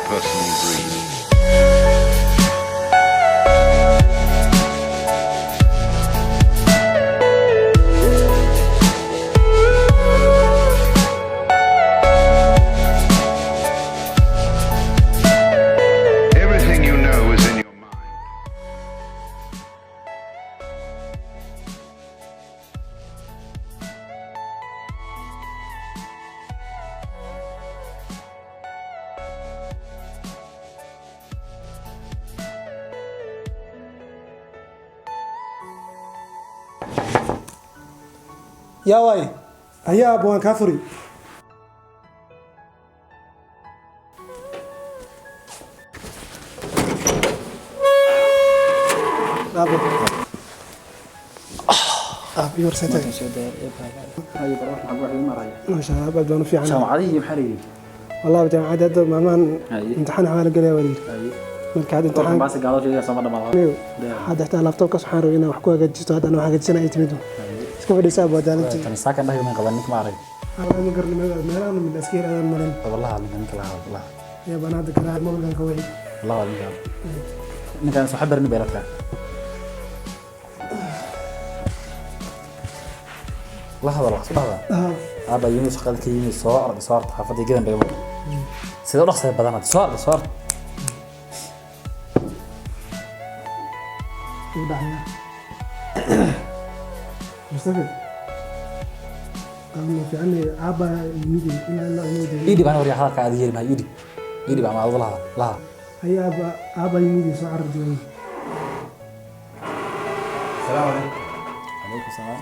personal dream. Everything you know is in your mind. يا واي هيا أبوان كافري أبو أبي ورثتي ما شاء الله بدون في عنا علي محري والله بجمع عدد مامان امتحان حوالي قليل وليد marka had imtixaan baas gaalo jeeyo sama dhamaado hada xitaa laptopka waxaan rabaa inaan wax ku hagaajisto hadana wax hagaajisana ay timid iska fadhiisaa badaalintii tan saaka dhahay ma qaban ninka ma arag ma garnimada meelaha mid askari aan marin wallahi ninka la wallahi ya banaad kala mobilkan ka wixii wallahi ninkan soo xabarni beelaka lahada wax subada aba yimid shaqadka yimid soo arday soo arday xafadii gidan bay sidoo dhaqsay badan soo arday ودعنا مصطفى أنا في عندي عبا يدي إلا يدي يدي بأنا وريح هذا عادي يدي ما يدي بقى ما أضل هذا لا هي عبا يدي سعر الدنيا السلام عليكم. عليكم السلام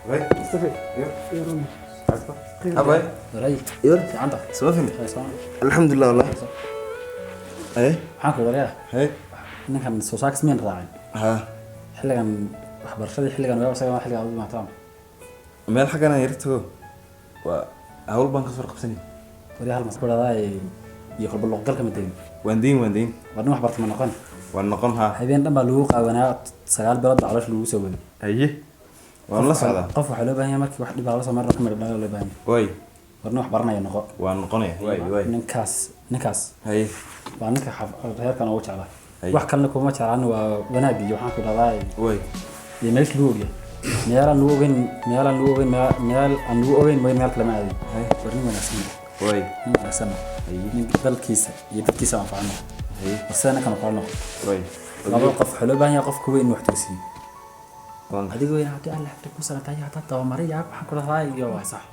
وين؟ مصطفى يا رامي أبوي رأي يور عندك سوافني الحمد لله والله إيه حاكي وريح إيه ninkan soo saaks meen raacay ها xilligan waxbarashadii xilligan waa isaga xilligan aad ma taan meel xagana yarto waa hawl baan ka soo qabsanay wari hal mas'uuladaay iyo qalb loo galka madeyn waandiin wadin wax bartay ma noqon waan noqon ha habeen dhan baa lagu qaadanaa 9 bilood calosh lagu soo waday aye waan la socdaa qof waxa loo baahan yahay markii wax dhib la soo maray kamid baa loo baahan yahay way warna wax baranaya noqo waan noqonaya way ninkaas haye waa ninka reerkan ugu jeclaa wax kalena kuma jeclaan waa wanaag iyo waxaan ku dhaday way iyo meesh lagu ogyahay meel aan lagu ogeyn meel kale ma aadin warni wanaagsan way wanaagsan nin dalkiisa iyo dadkiisa aan faano wasana kan qaano way laba qof xolo baahan yahay qofku weyn wax toosiyo adiga weyn hadii Allah ku sanatay hata tabamaraya waxaan ku dhaday iyo waa sax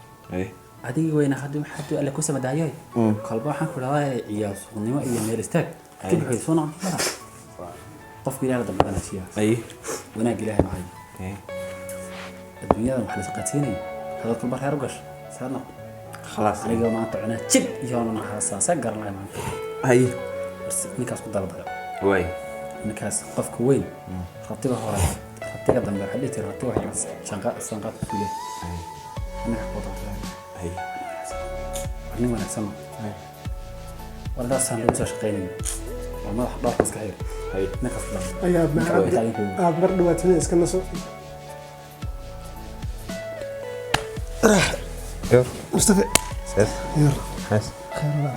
adiga weyn hadii Allah ku samadaayay qalbo waxaan ku dhaday iyo suuqnimo iyo meel istaag كيف يحسون عمرها طف إلى هذا بدنا شيء أي وناقي لها معي الدنيا محل سقتيني هذا كل بحر يرقش سألنا خلاص على جو ما طعنا تشب يومنا حساسة قرنا ما أي بس نكاس قدر ضيع وي نكاس قف كوين رتبها هراء رتبها دم بحليتي رتبها هراء شنقات فيلي أنا حقوطها أي أنا ما نسمع ولا سان لو شقينين وما حضر بس كحيل هي نكف دم أي أب برد واتني إسكن سو يور مصطفى سيف يور حس خير الله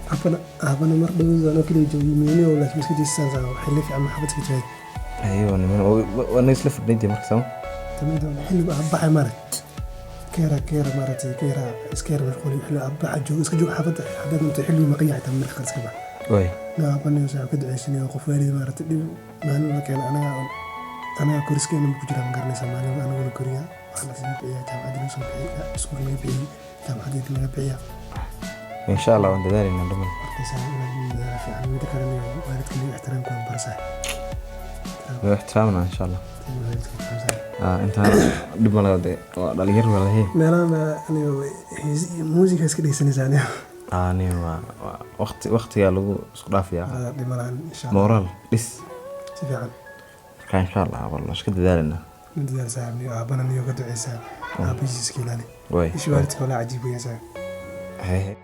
الحمد لله أبنا مرد وزنا كل يوم يميني ولا مسكتي السنة وحلي في عم حبتك جاي أيوة وأنا يسلف بنتي مركزهم تمام حلو أبا مرت كيرا مرتي كيرا اسكير مشغول حلو أبا حجو اسكجو حفظ حدد أنت حلو مقيع تمر خلص كبا وي لا أبني وسع كده عشني وقف والدي مرت ما أنا كان أنا كورسكين من كجرا مقرني سمعني أنا ولا كوريا waxaa lasii bixiyaa jaamacadda laga soo bixiyaa iskuul laga bixiyey jaamacadeed laga bixiyaa إن شاء الله وندالنا دمن markaysaa inaan dadaala fiican mida kalena waalidka laga ixtiraamkooda barsaay واحترامنا إن شاء الله waalidka ixtiraamsaay أنت دم ولا ده دليل ولا هي meelaha aniga muusiga iska dhegeysanaysaa aniga أنا وقت يا لو صداف يا dhimalaan insha allah مورال بس si fiican كان إن شاء الله والله إيش كده دالنا dadaal saaxiibniyo aabana niyo ka duceysaa aabihiisa iska ilaali وي ishi waalidka walaa cajiib weyaan saaxiib هي